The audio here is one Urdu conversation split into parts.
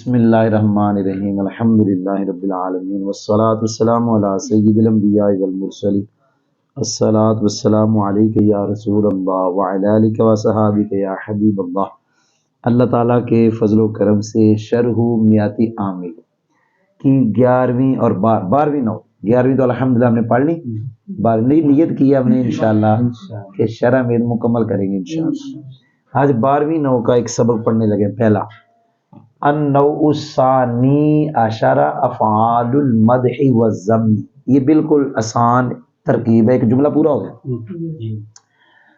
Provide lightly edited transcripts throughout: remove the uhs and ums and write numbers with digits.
بسم اللہ الرحمن الرحیم الحمدللہ رب العالمین والصلاة والسلام علی سید الانبیاء والمرسلین الصلاة والسلام علیک یا رسول اللہ وعلی آلک وصحابک یا حبیب اللہ۔ اللہ تعالیٰ کے فضل و کرم سے شرح میاتی عامل کی 11ویں اور 12ویں نو 11ویں تو الحمدللہ ہم نے پڑھ لی، 12ویں نیت کی ہم نے انشاءاللہ کہ شرح میں مکمل کریں گے انشاءاللہ۔ آج 12ویں نو کا ایک سبق پڑھنے لگے۔ پہلا النوع الثانی عشرہ افعال المدح والذم، یہ بالکل آسان ترکیب ہے، ایک جملہ پورا ہو گیا۔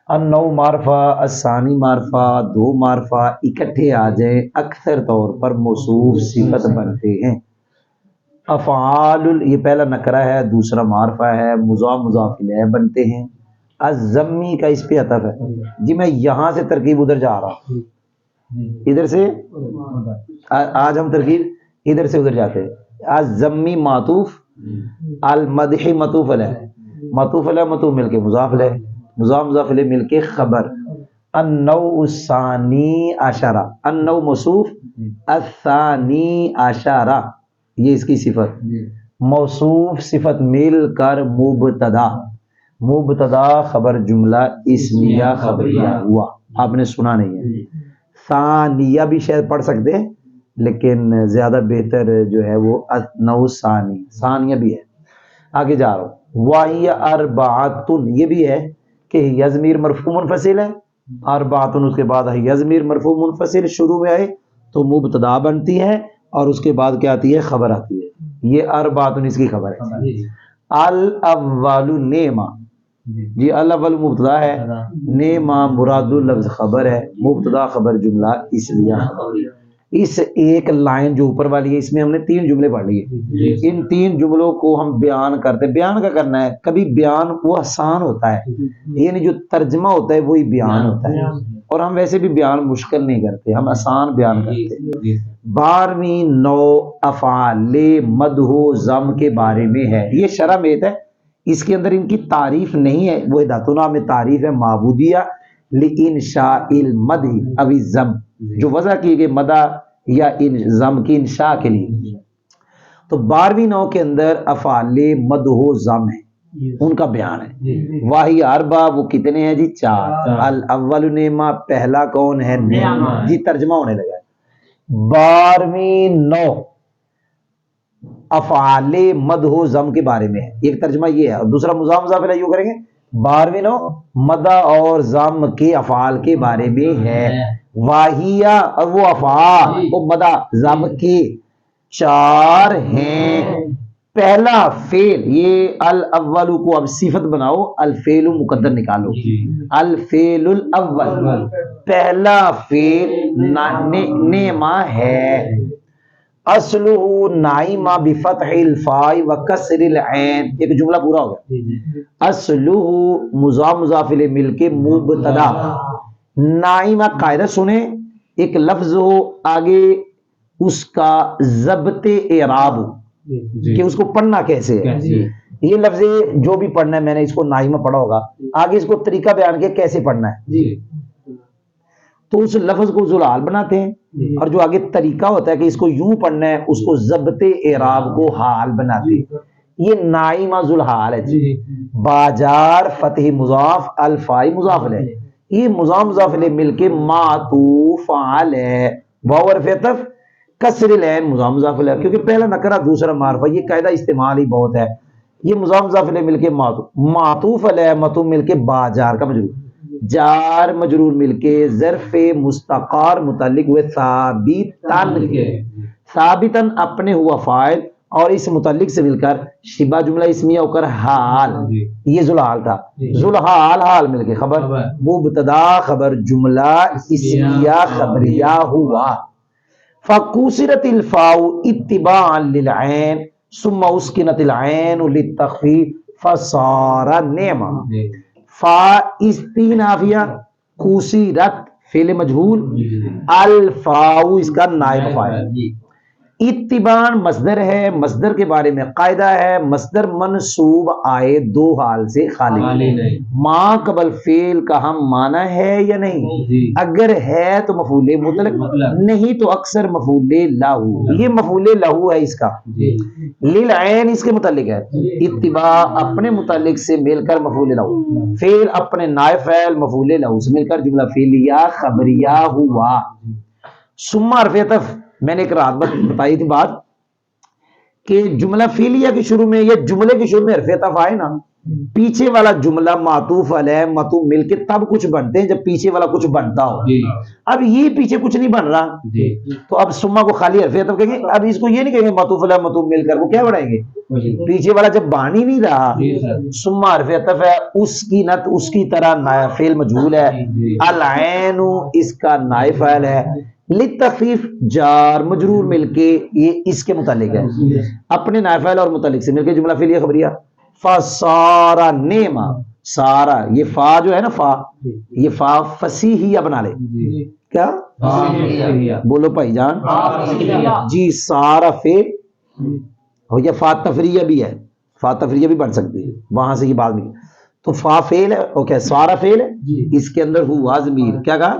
النوع معرفہ، الثانی معرفہ، دو معرفہ اکٹھے آ جائیں اکثر طور پر موصوف صفت بنتے ہیں۔ افعال یہ پہلا نکرہ ہے، دوسرا معرفہ ہے، مضاف مضاف الیہ بنتے ہیں۔ الذمی کا اس پہ عطف ہے۔ جی میں یہاں سے ترکیب ادھر جا رہا ہوں، ادھر سے آج ہم ترکیب ادھر سے ادھر جاتے ہیں۔ الذمی معطوف، المدح معطوف علیہ، معطوف علیہ معطوف مل کے مضاف علیہ، مضاف مضاف علیہ مل کے خبر۔ النوع الثانی عشرہ، النوع موصوف، الثانی عشرہ یہ اس کی صفت، موصوف صفت مل کر مبتدا، مبتدا خبر جملہ اسمیہ خبریہ ہوا۔ آپ نے سنا نہیں ہے، ثانیہ بھی شاید پڑھ سکتے ہیں لیکن زیادہ بہتر جو ہے وہ نو ثانی، ثانیہ بھی ہے۔ آگے جا رہا ہوں۔ وَهِيَ أَرْبَعَةٌ، یہ بھی ہے کہ یضمیر مرفوع منفصل ہے، اربعۃ اس کے بعد یضمیر مرفوع منفصل شروع میں آئے تو مبتدا بنتی ہے اور اس کے بعد کیا آتی ہے؟ خبر آتی ہے۔ یہ اربعۃ اس کی خبر ہے۔ الاول نعمہ، جی الاول مبتدا ہے، نعمہ مراد لفظ خبر ہے، مبتدا خبر جملہ اس لیے اس ایک لائن جو اوپر والی ہے اس میں ہم نے 3 جملے پڑھ لیے۔ ان 3 جملوں کو ہم بیان کرتے ہیں، بیان کا کرنا ہے، کبھی بیان وہ آسان ہوتا ہے، یعنی جو ترجمہ ہوتا ہے وہی بیان ہوتا ہے، اور ہم ویسے بھی بیان مشکل نہیں کرتے، ہم آسان بیان کرتے ہیں۔ 12ویں نو افعال مدح و ذم کے بارے میں ہے، یہ شرح میت ہے، اس کے اندر ان کی تعریف نہیں ہے، وہ ہدایتنا میں تعریف ہے معبودیہ لانشاء المدح او الذم، جو وضع کی گئی مدح یا ذم کی انشاء کے لیے۔ تو 12ویں نو کے اندر افعال مدح و ذم ہے، ان کا بیان ہے۔ واہی اربع، وہ کتنے ہیں جی؟ 4۔ الاول نعمہ، پہلا کون ہے؟ نعمہ، جی ترجمہ ہونے لگا ہے۔ 12ویں نو افعال مدح و ذم کے بارے میں ہے، ایک ترجمہ یہ ہے، اور دوسرا مضاف مضاف الیہ یوں کریں گے۔ 12ویں نو مدح اور ذم کے افعال کے بارے میں ہے۔ واہیا، اور وہ افعال وہ مدح ذم کے 4 ہیں۔ پہلا فعل، یہ الاول کو اب صفت بناؤ، الفعل مقدر نکالو، الفعل الاول پہلا فعل نعمہ ہے۔ اصلہ نعیمہ بفتح الفاء وکسر العین، ایک جملہ پورا ہو گیا۔ اصلہ مضاف مضاف الیہ مل کے مبتدا، نعیمہ قاعدہ سنیں، ایک لفظ ہو آگے اس کا ضبط اعراب ہو کہ اس کو پڑھنا کیسے ہے۔ یہ لفظ جو بھی پڑھنا ہے، میں نے اس کو نعیمہ پڑھا ہوگا، آگے اس کو طریقہ بیان کیا کیسے پڑھنا ہے، تو اس لفظ کو ذوالحال بناتے ہیں، اور جو آگے طریقہ ہوتا ہے کہ اس کو یوں پڑھنا ہے اس کو ضبط اعراب کو حال بناتے ہیں۔ یہ نعیمہ ذوالحال ہے جی۔ باجار فتح مضاف، الفاء مضاف الیہ، یہ مضاف مضاف الیہ مل کے معطوف علیہ، واو حرف عطف، کسر العین مضاف مضاف الیہ، کیونکہ پہلا نکرہ دوسرا معرفہ، یہ قاعدہ استعمال ہی بہت ہے۔ یہ مضاف مضاف الیہ مل کے معطوف علیہ، معطوف مل کے باجار کا مجرور، جار مجرور مل کے ظرف مستقر متعلق ہوئے ثابتاً، ثابتاً اپنے ہوا فاعل، اور اس متعلق سے مل کر شبہ جملہ اسمیہ ہو کر حال، یہ ذوالحال تھا، ذوالحال حال مل کے خبر، مبتدا خبر جملہ اسمیہ خبریہ ہوا۔ فَقُصِرَتِ الْفَاءُ اتباعًا لِلْعَيْنِ ثُمَّ أُسْكِنَتِ الْعَيْنُ لِلتَّخْفِيفِ فَصَارَ نِعْمًا۔ فا استینافیہ، قُصِرَت فعل مجہول، الفاء اس کا نائب فاعل، اتبان مصدر ہے، مصدر کے بارے میں قاعدہ ہے مصدر منصوب آئے دو حال سے خالی نہیں، ما قبل فعل کا ہم معنی ہے یا نہیں؟ اگر ہے تو مفعول مطلق، نہیں تو اکثر مفعول لہو، یہ مفعول لہو ہے اس کا، للعین اس کے متعلق ہے، اتباع اپنے متعلق سے مل کر مفعول لہو، فعل اپنے نائب فعل مفعول لہو سے مل کر جملہ فعلیہ خبریہ ہوا۔ ثم حرف عطف، میں نے ایک رات بتائی تھی بات کہ جملہ فعلیہ کے شروع میں یا جملے کے شروع میں حرف عطف آئے نا، پیچھے والا جملہ معطوف علیہ مطلوب مل کے تب کچھ بنتے ہیں جب پیچھے والا کچھ بنتا ہو۔ اب یہ پیچھے کچھ نہیں بن رہا تو اب ثم کو خالی حرف عطف کہیں گے، اب اس کو یہ نہیں کہیں گے معطوف علیہ مطلوب مل کر، وہ کیا بنائیں گے؟ پیچھے والا جب بن ہی نہیں رہا، ثم حرف عطف ہے، اس کی نت اس کی طرح فعل مجہول ہے، العین اس کا نائب فاعل ہے، للتخفیف جار مجرور مل کے یہ اس کے متعلق ہے، اپنے نائب فاعل اور متعلق سے مل کے جملہ فعلیہ خبریہ۔ فسارا نیما، سارا یہ فا جو ہے نا، فا یہ فا فصیحیہ بنا لے، کیا بولو بھائی جان جی، سارا فعل ہو یا فا تفریہ بھی ہے، فا تفریہ بھی بن سکتی ہے، وہاں سے یہ بات نہیں، تو فا فعل ہے، اوکے سارا فعل ہے، اس کے اندر ہوا ضمیر، کیا کہا؟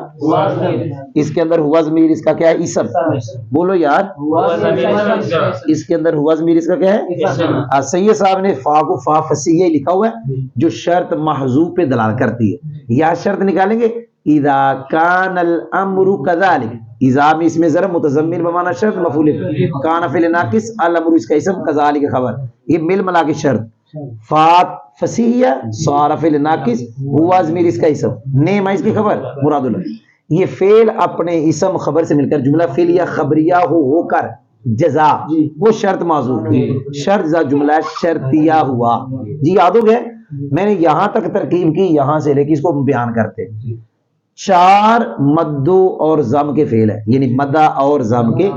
اس کے اندر ہوا ضمیر اس کا کیا ہے؟ اسم، بولو یار اس کے اندر ہوا ضمیر اس کا کیا ہے؟ سید صاحب نے فا کو فا فصیحہ لکھا ہوا ہے جو شرط محذوف پہ دلالت کرتی ہے، یا شرط نکالیں گے اذا کان الامر کذالک، اذا میں اس میں ضرب متضمن بمعنی شرط مفعول، کان فعل ناقص، الامر اس کا اسم، کذالک خبر، یہ مل ملا کے شرط، فا فصیحہ، صار فعل ناقص، ہوا ضمیر اس کا اسم، نعم اس کی خبر، مراد اللہ، یہ فعل اپنے اسم خبر سے مل کر جملہ فعلیہ خبریہ ہو کر جزا، وہ شرط معذوف، شرط جزا جملہ شرطیہ ہوا۔ جی یاد ہو گئے؟ میں نے یہاں تک ترکیب کی، یہاں سے لے کے اس کو بیان کرتے، چار مدو اور ضم کے فعل ہے، یعنی مدہ اور ضم کے،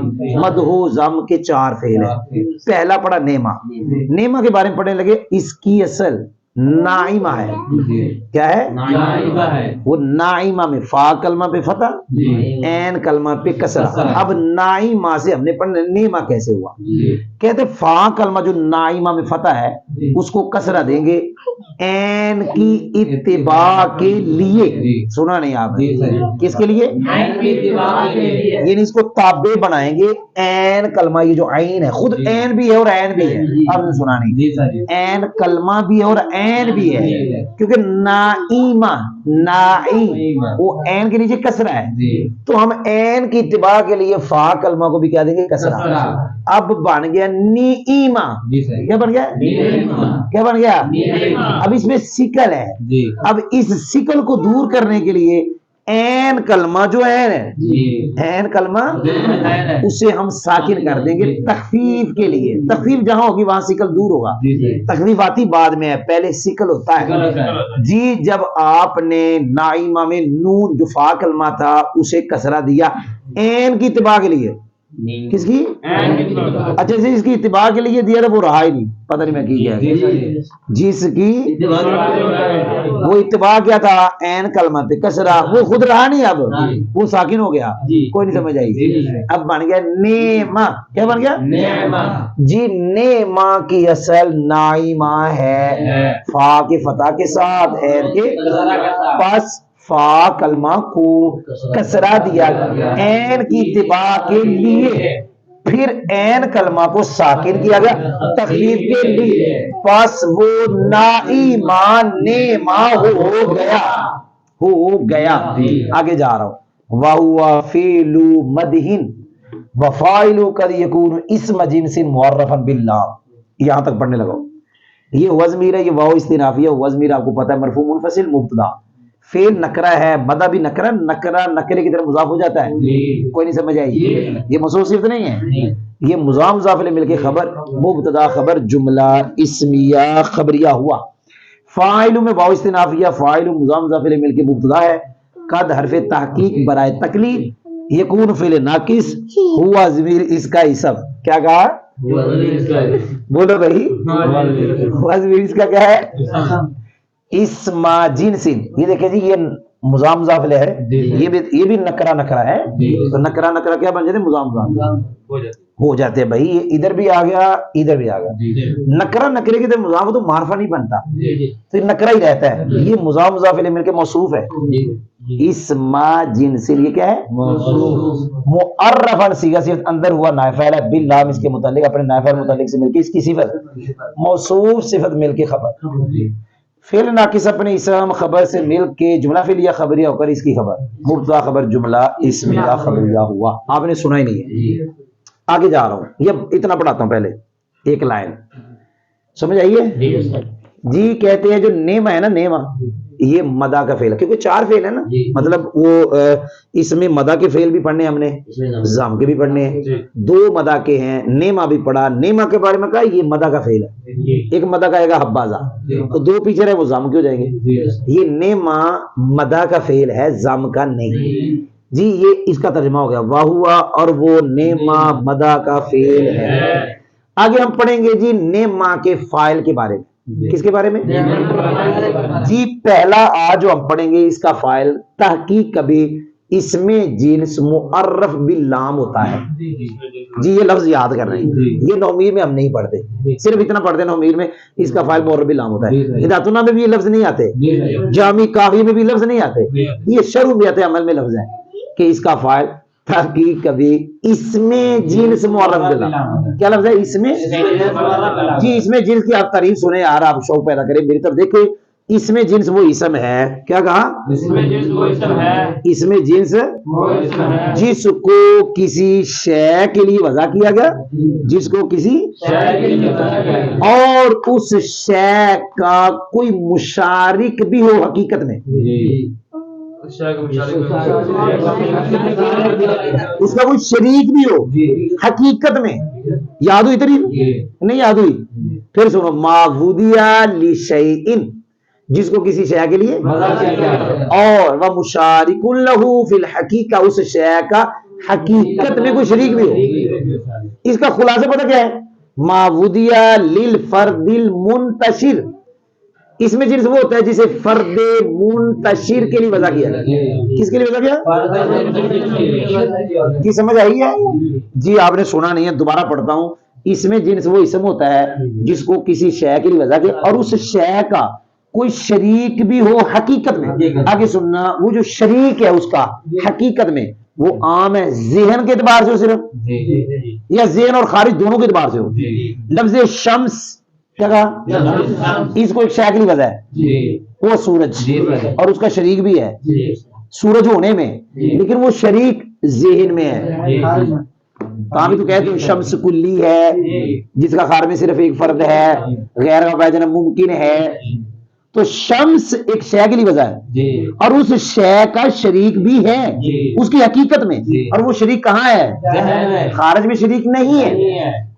مدہو ضم کے چار فعل ہے۔ پہلا پڑھا نیما، نیما کے بارے میں پڑھنے لگے، اس کی اصل نائمہ ہے، کیا ہے؟ نائمہ ہے، وہ نائمہ میں فا کلمہ پہ فتح، عین کلمہ پہ کسرہ، اب نائمہ سے ہم نے پڑھنا نیما کیسے ہوا؟ کہتے فا کلمہ جو نائمہ میں فتح ہے اس کو کسرہ دیں گے عین کی اتباع کے لیے، سنا نہیں آپ کس کے لیے؟ یعنی اس کو تابع بنائیں گے، عین کلمہ یہ جو عین ہے، خود عین بھی ہے اور عین بھی ہے، اب سنا نہیں، عین کلمہ بھی ہے اور عین بھی ہے، کیونکہ نائمہ نائم وہ عین کے نیچے کسرہ ہے، تو ہم عین کی اتباع کے لیے فا کلمہ کو بھی کیا دیں گے؟ کسرہ۔ اب بن گیا نیما، کیا بن گیا؟ کیا بن گیا؟ اب اس میں سکل ہے، اب اس سکل کو دور کرنے کے لیے عین کلمہ جو عین ہے، عین کلمہ اسے ہم ساکن کر دیں گے تخفیف کے لیے، تخفیف جہاں ہوگی وہاں سکل دور ہوگا، تخفیف آتی بعد میں ہے، پہلے سکل ہوتا ہے۔ جی جب آپ نے نائمہ میں نون جو فا کلمہ تھا اسے کسرہ دیا عین کی اتباع کے لیے، کس کی؟ اچھا اس کی اتباع کے لیے دیا تھا، وہ رہا ہی نہیں، پتہ نہیں میں کی گیا، جس کی وہ اتباع کیا تھا عین کلمہ پہ کسرہ، وہ خود رہا نہیں، اب وہ ساکن ہو گیا، کوئی نہیں سمجھ آئی، اب بن گیا نیما، کیا بن گیا؟ جی نیما کی اصل نائمہ ہے، فا کے فتح کے ساتھ عین کے پاس، فا کلمہ کو کسرہ دیا عین کی اتباع کے لیے، پھر عین کلمہ کو ساکن کیا گیا تخفیف کے لیے، پس وہ نائمہ نیما ہو گیا۔ آگے جا رہا ہوں، وَهُوَ فِعْلُ مَدْحٍ وَفَاعِلُ قَدْ يَكُونُ اسْمَ جِنْسٍ مُعَرَّفًا بِاللَّامِ، یہاں تک پڑھنے لگا۔ یہ ہوا ضمیر ہے، یہ واو استنافیہ، ہوا ضمیر آپ کو پتہ ہے مرفوع منفصل مبتدا، فعل نکرہ ہے، مدہ بھی نکرہ، نکرہ نکرے کی طرف مضاف ہو جاتا ہے، کوئی نہیں سمجھ آئی؟ یہ موصوف صفت نہیں ہے، یہ مضاف مضاف الیہ مل کے خبر، مبتدا خبر جملہ اسمیہ خبریہ ہوا۔ فاعل میں واو استنافیہ، فاعل مضاف مضاف الیہ مل کے مبتدا ہے، قد حرف تحقیق برائے تقلید، یکون فعل ناقص، ہوا ضمیر اس کا اسم، کیا کہا؟ بولو بھائی، ہوا ضمیر اس کا کیا ہے؟ اسم جنس، یہ دیکھیں جی یہ مضاف مضاف الیہ ہے، یہ بھی نکرہ نکرہ ہے، تو نکرہ نکرہ کیا بن جاتے ہیں؟ مضاف مضاف ہو جاتے ہیں بھائی، ادھر بھی آ گیا ادھر بھی آ گیا. نکرہ نکرے کی طرف مضاف تو معرفہ نہیں بنتا، تو یہ نکرہ ہی رہتا ہے. یہ مضاف مضاف الیہ مل کے موصوف ہے. اسم جنس، یہ کیا ہے؟ معرفا صیغہ صفت اندر ہوا نائب فاعل ہے، باللام اس کے متعلق اپنے نائب فاعل متعلق سے مل کے اس کی صفت، موصوف صفت مل کے خبر. فعل ناقص اپنے اسم خبر سے مل کے جملہ فعلیہ خبریہ ہو کر اس کی خبر، مبتدا خبر جملہ اسمیہ خبریہ ہوا. آپ نے سنا ہی نہیں ہے. آگے جا رہا ہوں، یہ اتنا پڑھاتا ہوں پہلے ایک لائن سمجھ آئیے جی. کہتے ہیں جو نیما ہے نا، نیما یہ مدہ کا فعل ہے، کیونکہ 4 فعل ہے نا، مطلب وہ اس میں مدہ کے فعل بھی پڑھنے ہم نے، زم کے بھی پڑھنے ہیں، 2 مدہ کے ہیں. نیما بھی پڑھا، نیما کے بارے میں کہا یہ مدہ کا فعل ہے. ایک مدہ کا آئے گا حبازہ، تو 2 پیچھے رہے وہ زم کے ہو جائیں گے. یہ نیما مدہ کا فعل ہے، زم کا نہیں جی. یہ اس کا ترجمہ ہو گیا واہوا، اور وہ نیما مدہ کا فعل ہے. آگے ہم پڑھیں گے جی نیما کے فاعل کے بارے میں. کس کے بارے میں جی؟ پہلا آج جو ہم پڑھیں گے اس کا فاعل تحقیق کبھی اسم جنس معرف باللام ہوتا ہے جی. یہ لفظ یاد کر رہے ہیں، یہ نومیر میں ہم نہیں پڑھتے، صرف اتنا پڑھتے ہیں نومیر میں اس کا فاعل معرف باللام ہوتا ہے. ہدایتنا میں بھی یہ لفظ نہیں آتے، جامع کافی میں بھی لفظ نہیں آتے، یہ شرعیت عمل میں لفظ ہے کہ اس کا فاعل تحقیق کبھی اسم جنس معرف باللام. کیا لفظ ہے؟ اسم جی. اسم جنس کی آپ تعریف سنیں یار، آپ شوق پیدا کریں میری طرف دیکھیں. اسم جنس وہ اسم ہے، کیا کہا؟ اسم جنس وہ اسم ہے. اسم جنس وہ اسم ہے جس کو کسی شے کے لیے وضع کیا گیا، جس کو کسی شے کے لیے وضع کیا اور اس شے کا کوئی مشارک بھی ہو حقیقت میں. اس کا کوئی شریک بھی ہو حقیقت میں. یاد ہوئی تری؟ نہیں یاد ہوئی؟ پھر سنو، معبودیہ لشیء، جس کو کسی شے کے لیے، اور وہ مشارک لہ فی الحقیقہ، اس شے کا حقیقت میں کوئی شریک بھی ہو. اس کا خلاصہ پتہ کیا ہے؟ معبودیہ للفرد المنتشر. اس میں جنس وہ ہوتا ہے جسے فرد منتشر کے لیے وضع کیا گیا. کس کے لیے وضع کیا؟ کی سمجھ آئی ہے جی؟ آپ نے سنا نہیں ہے، دوبارہ پڑھتا ہوں. اس میں جنس وہ اسم ہوتا ہے جس کو کسی شے کے لیے وضع کیا اور اس شے کا کوئی شریک بھی ہو حقیقت میں. آگے سننا، وہ جو شریک ہے اس کا حقیقت میں وہ عام ہے، ذہن کے اعتبار سے ہو صرف، یا ذہن اور خارج دونوں کے اعتبار سے ہو. لفظ شمس کیا کہا؟ اس کو ایک شے کے لیے وضع ہے، وہ سورج، اور اس کا شریک بھی ہے سورج ہونے میں، لیکن وہ شریک ذہن میں ہے. کہاں تو کہتے ہیں شمس کلی ہے جس کا خارج میں صرف ایک فرد ہے، غیر کا پیدا ممکن ہے. تو شمس ایک شے کے لیے وضع ہے اور اس شے کا شریک بھی ہے اس کی حقیقت میں، اور وہ شریک کہاں ہے؟ خارج میں شریک نہیں ہے.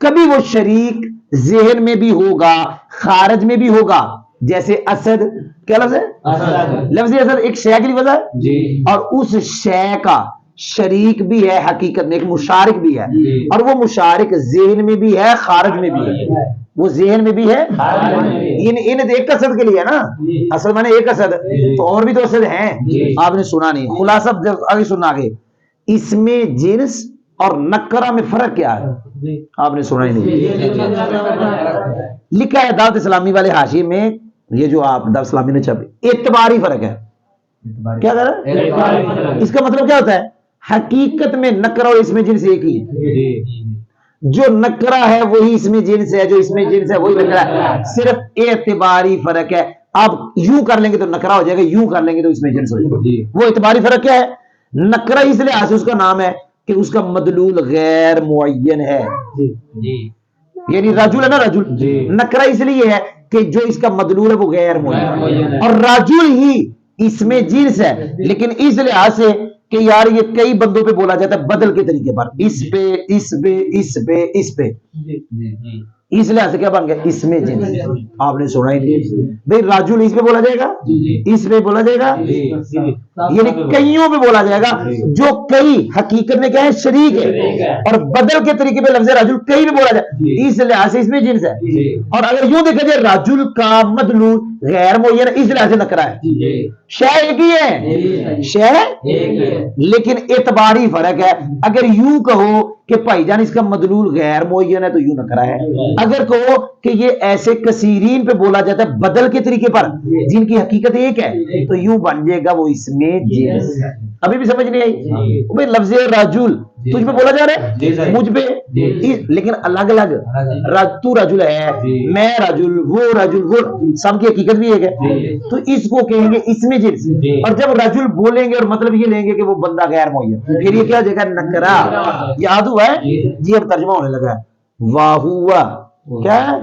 کبھی وہ شریک ذہن میں بھی ہوگا، خارج میں بھی ہوگا. جیسے اسد، کیا لفظ ہے؟ لفظ اسد ایک شے کے لیے وضع ہے اور اس شے کا شریک بھی ہے حقیقت میں، ایک مشارک بھی ہے، اور وہ مشارک ذہن میں بھی ہے خارج میں بھی ہے. وہ ذہن میں بھی ہے، ان ایک اسد کے لیے ہے نا، اصل میں نے ایک اسد، تو اور بھی تو اسد ہیں. آپ نے سنا نہیں. خلاصہ آگے سننا. آگے اس میں جنس اور نکرہ میں فرق کیا ہے؟ آپ نے سنا ہی نہیں. لکھا ہے دعوت اسلامی والے حاشیے میں، یہ جو آپ دعوت اسلامی نے چھپی، اعتباری فرق ہے. کیا کہہ رہا ہے؟ اس کا مطلب کیا ہوتا ہے؟ حقیقت میں نکرہ اور اس میں جنس ایک ہی ہے. جو نکرہ ہے وہی اس میں جنس ہے، جو اس میں جنس ہے وہی نکرہ ہے، صرف اعتباری فرق ہے. آپ یوں کر لیں گے تو نکرہ ہو جائے گا، یوں کر لیں گے تو اس میں جنس ہو جائے گا. وہ اعتباری فرق کیا ہے؟ نکرہ اس لحاظ سے اس کا نام ہے کہ اس کا مدلول غیر معین ہے. یعنی رجل ہے نا، رجل نکرہ اس لیے ہے کہ جو اس کا مدلول ہے وہ غیر معین، اور رجل ہی اس میں جنس ہے، لیکن اس لحاظ سے کہ یار یہ کئی بندوں پہ بولا جاتا ہے بدل کے طریقے پر، اس پہ اس پہ اس پہ اس پہ، اس لحاظ سے کیا بن گیا؟ اس میں جنس. آپ نے سنا ہی نہیں بھائی، راجل اس پہ بولا جائے گا، اس پہ بولا جائے گا. یعنی کئیوں پہ بولا جائے گا. جو کئی حقیقت میں کیا ہے؟ شریک ہے. اور بدل کے طریقے پہ لفظ رجل کئی بھی بولا جائے اس لحاظ سے اس میں جنس ہے. اور اگر یوں دیکھا جائے رجل کا مدلول غیر معین اس لحاظ سے نکرا ہے. شے ایک ہی ہے, شے لیکن اعتباری فرق ہے. اگر یوں کہو کہ بھائی جان اس کا مدلول غیر معین ہے تو یوں نکرا ہے. اگر کہو کہ یہ ایسے کثیرین پہ بولا جاتا ہے بدل کے طریقے پر جن کی حقیقت ایک ہے تو یوں بن جائے گا وہ اس میں جنس. ابھی بھی سمجھ نہیں آئی؟ بھائی لفظ رجل تجھ پہ بولا جا رہا ہے مجھ پہ, لیکن الگ الگ. تو رجل ہے, میں رجل, وہ رجل, وہ سب کی حقیقت بھی ایک ہے. تو اس کو کہیں گے اس میں جنس. اور جب رجل بولیں گے اور مطلب یہ لیں گے کہ وہ بندہ غیر معین, پھر یہ کیا ہو جائے گا؟ نکرا. یاد ہوا ہے جی؟ اب ترجمہ ہونے لگا ہے. واہوا کیا ہے؟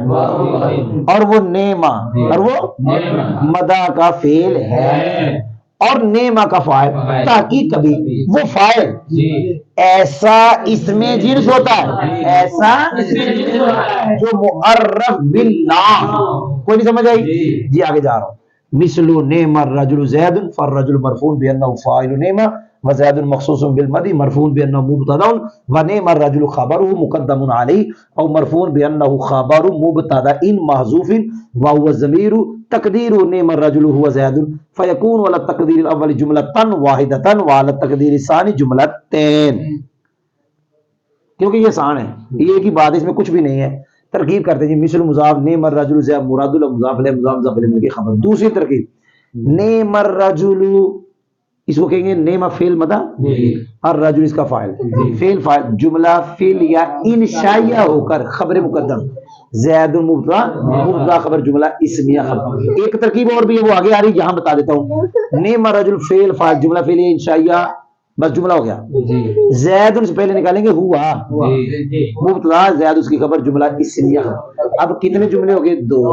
اور وہ نیما, اور وہ مدا کا فعل ہے اور نیما کا فاعل. تاکہ کبھی وہ فاعل ایسا اس میں جنس ہوتا ہے, ایسا جو معرف باللام. کوئی نہیں سمجھ آئی جی؟ آگے جا رہا ہوں. مثل نعم الرجل زید فالرجل مرفوع بانه فاعل نعم وزید مخصوص بالمدی مرفوع بانه مبتدا ونعم الرجل خبره مقدم علیہ او مرفوع بانه خبر مبتدا محذوف وهو الضمیر تقدیر نعم الرجل هو زید فيكون على التقدیر الاول جملة واحدة وعلى التقدیر الثانی جملتين. کیونکہ یہ آسان ہے, یہ ایک ہی بات ہے, اس میں کچھ بھی نہیں ہے. ترکیب کرتے جی. مثل مضاف نعم الرجل زید مراد المضاف الیہ مضاف مضاف الیہ کی خبر. دوسری ترکیب نعم الرجل, اس کو کہیں گے نعم فعل مدہ, الرجل اس کا فاعل, فعل فاعل جملہ فعل یا انشائیہ ہو کر خبر مقدم, زید مبتدا مبتدا خبر جملہ اسمیہ خبر. ایک ترکیب اور بھی ہے وہ آگے آ رہی, یہاں بتا دیتا ہوں. نعم الرجل فعل فاعل جملہ فعل انشائیہ, بس جملہ ہو گیا. زید سے پہلے نکالیں گے ہوا مبتدا, زید اس کی خبر جملہ اسمیہ خبر. اب کتنے جملے ہو گئے؟ 2.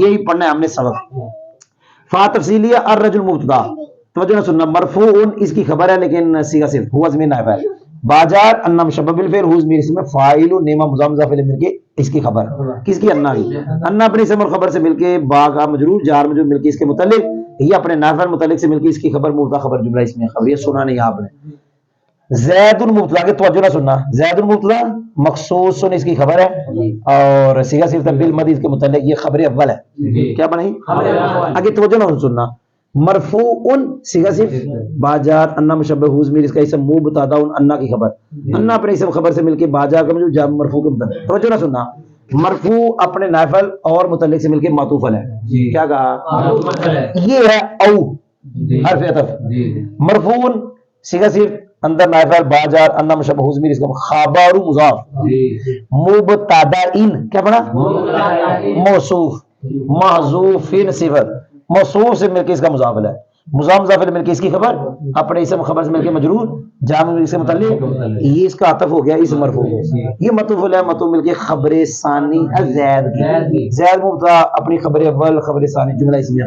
یہی پڑھنا ہے ہم نے سبق. فا تفصیلیہ الرجل مبتدا, توجہ نہ سننا, مرفوع اس کی خبر ہے لیکن صیغہ صرف ہوا ضمیر نائب ہے. باجار انا مشبہ بالفعل ہو ضمیر اسم فاعل نعمہ مضاف مضاف الیہ مل کے اس کی خبر. کس کی؟ انا کی. انا اپنے اسم اور خبر سے مل کے با کا مجرور جار مجرور مل کے اس کے متعلق, یہ اپنے نافع متعلق سے مل کے اس کی خبر مبتدا خبر جملہ اسمیہ خبر. یہ سنا نہیں آپ نے. زید المبتدا کے توجہ نہ سننا, زید المبتدا مخصوص اس کی خبر ہے اور صیغہ صرف تبدیل مدی اس کے متعلق یہ خبر اول ہے. کیا بنائی؟ آگے توجہ نہ سننا. مرفوع صیغہ صرف باجار انا مشبہ ہو ضمیر اس کا اسم مبتدا انا کی خبر, انا اپنے اسم خبر سے مل کے باجار کا جو جام مرفوع کے متعلق. توجہ نہ سننا. مرفوع اپنے نافل اور متعلق سے مل کے معطوف ہے. کیا کہا؟ یہ ہے او حرف عطف. مرفوع صیغہ صرف اندر نافل باجار انا مشبہ ہو ضمیر اس کا خبر مضاف مبتدا ان کیا پڑھا؟ موصوف محذوف صفت موصوف سے مل کے اس کا مضاف ہے. مضاف مضاف مل کے اس کی خبر اپنے اسم خبر سے مل کے مجرور جامع سے متعلق, یہ اس کا عطف ہو گیا اس مرفوع. یہ مطوف ہے مطوف مل کے خبر ثانی زید کی. زید مبتدا اپنی خبر اول خبر ثانی جملہ اسمیہ.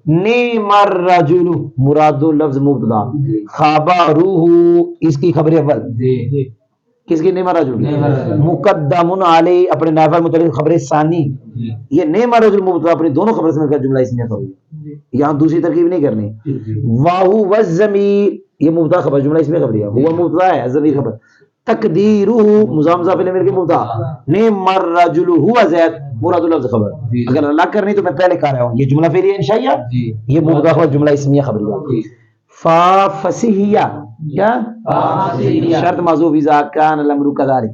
نعم الرجل مراد لفظ مبتدا, خبرہ اس کی خبر اول. کس کی؟ نعم الرجل مقدم علی اپنے نافع متعلق خبر ثانی. یہ نعم الرجل مبتدا اپنی دونوں خبر سے مل کر جملہ اسمیہ خبر. یہاں دوسری ترکیب نہیں کرنی. واہو والضمیر یہ مبتدا خبر جملہ اسمیہ خبر ہے. ہوا مبتدا ہے, ضمیر خبر. تقدیرہ مضاف مضاف الیہ مل کے مبتدا, نعم الرجل ہوا زید مراد لفظ خبر. اگر الگ کرنی تو میں پہلے کہہ رہا ہوں یہ جملہ فعلیہ انشائیہ, یہ مبتدا خبر جملہ اسمیہ خبریہ. فا فصیحیہ کیا؟ شرط محذوف اذا کان الامر کذالک.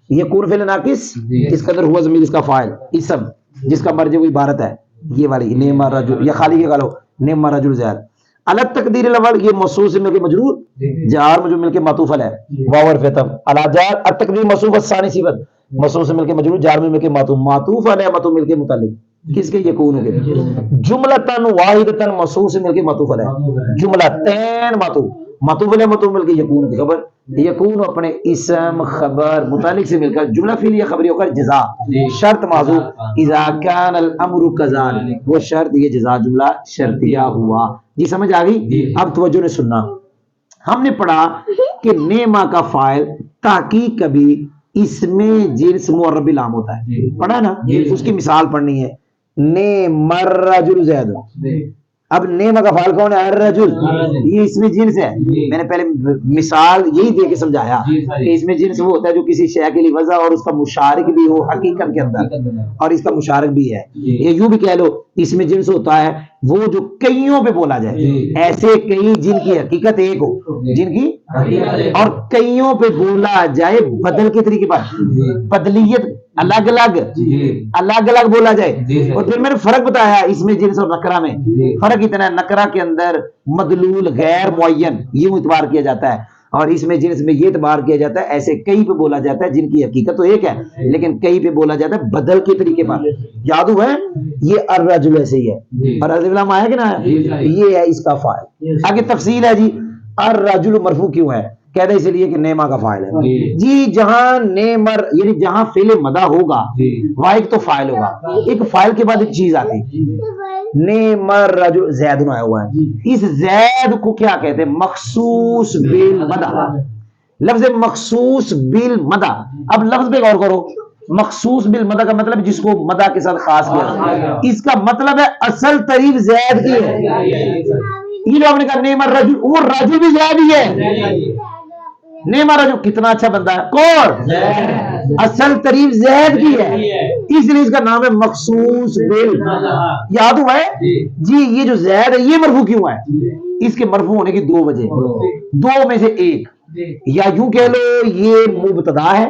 یہ کون فعل ناقص اس قدر ہوا ضمیر اس کا فاعل اسم جس کا مرجع وہ عبارت ہے یہ والی نعم الرجل, یا خالی یہ کہو نعم الرجل زید. الگ تقدیر الاول یہ موصوف سے مل کے مجرور جار مجرور مل کے معطوف ہے واو حرف عطف علی جار. التقدیر موصوف الثانی صفت موصوف سے مل کے مجرور جار میں مل کے معطوف معطوف علی معطوف مل کے متعلق کس کے؟ یکون کے. جملتن واحدتن موصوف سے مل کے معطوف علی جملتین معطوف معطوف علی معطوف مل کے یکون کی خبر. یکون اپنے اسم خبر متعلق سے مل کر جملہ فعلیہ خبری ہو کر جزا شرط محذوف اذا کان الامر کذالک, وہ شرط یہ جزا جملہ شرطیہ ہوا. جی سمجھ آ گئی؟ اب توجہ نے سننا. ہم نے پڑھا کہ نعمہ کا فاعل تحقیق کبھی اس میں جنس معرب باللام ہوتا ہے, پڑھا نا؟ اس کی مثال پڑھنی ہے. نعم الرجل زید, اب نیما کا فعال کون ہے؟ الرجل، یہ اس میں جنس ہے. میں نے پہلے مثال یہی دے کے سمجھایا کہ اس میں جنس وہ ہوتا ہے جو کسی شے کے لیے وضع اور اس کا مشارک بھی ہو حقیقت کے اندر، اور اس کا مشارک بھی ہے. یہ یوں بھی کہہ لو اس میں جنس ہوتا ہے وہ جو کئیوں پہ بولا جائے، ایسے کئی جن کی حقیقت ایک ہو، جن کی اور کئیوں پہ بولا جائے بدل کے طریقے پر، بدلیت الگ الگ بولا جائے. اور پھر میں نے فرق بتایا اس میں جنس اور نکرہ میں. فرق اتنا ہے، نکرہ کے اندر مدلول غیر معین یہ اعتبار کیا جاتا ہے، اور اس میں جنس میں یہ اعتبار کیا جاتا ہے ایسے کئی پہ بولا جاتا ہے جن کی حقیقت تو ایک ہے لیکن کئی پہ بولا جاتا ہے بدل کے طریقے پر. یاد ہوا ہے یہ الرجل ایسے ہی ہے، اور الرجل آیا کہ نہ آیا، یہ ہے اس کا فاعل. آگے تفصیل ہے جی. الرجل مرفوع کیوں ہے؟ کہتے اس لیے کہ نیما کا فاعل ہے جی. جہاں نیمر یعنی جہاں فعل مدح ہوگا وہاں ایک تو فاعل ہوگا، ایک فاعل کے بعد ایک چیز آتی. نیمر رجل زید آیا ہوا ہے، اس زید کو کیا کہتے ہیں؟ مخصوص بالمدح. لفظ مخصوص بالمدح. اب لفظ پہ غور کرو. مخصوص بالمدح کا مطلب جس کو مدح کے ساتھ خاص کیا، اس کا مطلب ہے اصل تعریف زید کی ہے. یہ لوگ نے کہا نیمر رجل، وہ رجل بھی زید ہی ہے. نیما رجل کتنا اچھا بندہ ہے، کون؟ اصل تعریف زید کی ہے، اس لیے اس کا نام ہے مخصوص بال. یاد ہوا ہے جی. یہ جو زید ہے یہ مرفوع کیوں ہے؟ اس کے مرفوع ہونے کی دو وجہ، دو میں سے ایک، یا یوں کہہ لو یہ مبتدا ہے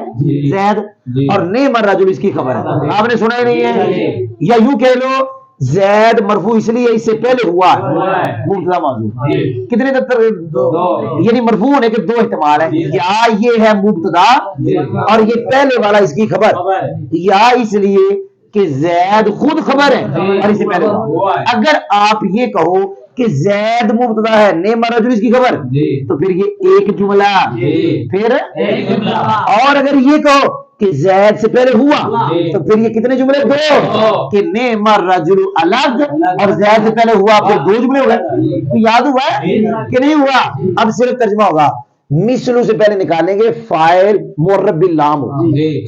زید اور نیما رجل اس کی خبر ہے، آپ نے سنا ہی نہیں ہے. یا یوں کہہ لو زید مرفوع اس لیے اس سے پہلے ہوا مبتدا موصوف. کتنے تک؟ یعنی مرفوع ہونے کے دو احتمال ہیں، یا یہ ہے مبتدا اور یہ پہلے والا اس کی خبر، یا اس لیے کہ زید خود خبر ہے اور اس سے پہلے ہوا. اگر آپ یہ کہو کہ زید مبتدا ہے نیما رجل اس کی خبر تو پھر یہ ایک جملہ. پھر اور اگر یہ کہو کہ زید سے پہلے ہوا تو پھر یہ کتنے جملے؟ دو، کہ نیما رجل الگ اور زید سے پہلے ہوا، پھر دو جملے ہو گئے. تو یاد ہوا ہے کہ نہیں ہوا؟ اب صرف ترجمہ ہوگا. مثلو سے پہلے نکالیں گے فاعل معرب باللام ہو.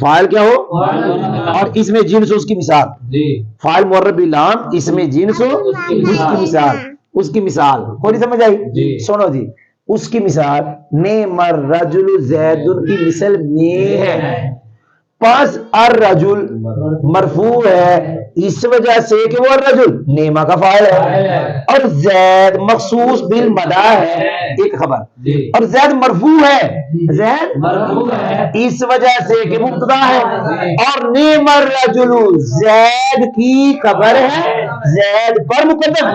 فاعل کیا ہو؟ اور اس میں جنس ہو اس کی مثال. فاعل معرب باللام اس میں جنس ہو اس کی مثال. اس کی مثال کوئی سمجھ آئی؟ سنو جی. اس کی مثال نیما الرجل زید کی مثل میں ہے. پاس الرجل مرفوع ہے اس وجہ سے کہ وہ الرجل نیما کا فاعل ہے اور زید مخصوص بالمدح ہے ایک خبر. اور زید مرفوع ہے، زید مرفوع ہے اس وجہ سے کہ مبتدا ہے، اور نیما الرجل زید کی خبر ہے زید پر مقدم ہے.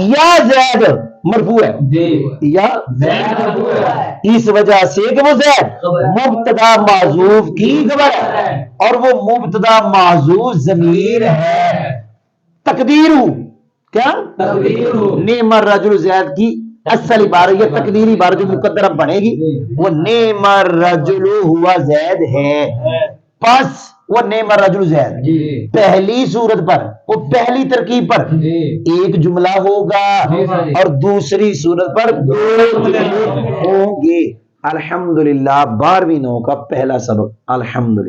یا زید مرفوع ہے یا زید مرفوع ہے اس وجہ سے کہ وہ زید مبتدا معذوف کی خبر ہے اور وہ مبتدا معذوف ضمیر ہے. تقدیر کیا؟ نیما الرجل زید کی اصل عبارت یہ تقدیری عبارت جو مقدر بنے گی وہ نیما الرجل ہوا زید ہے. پس وہ نیما الرجل زید پہلی صورت پر، وہ پہلی ترکیب پر ایک جملہ ہوگا اور دوسری صورت پر دو جملے ہوں گے. الحمدللہ 12ویں نو کا پہلا سبق. الحمدللہ.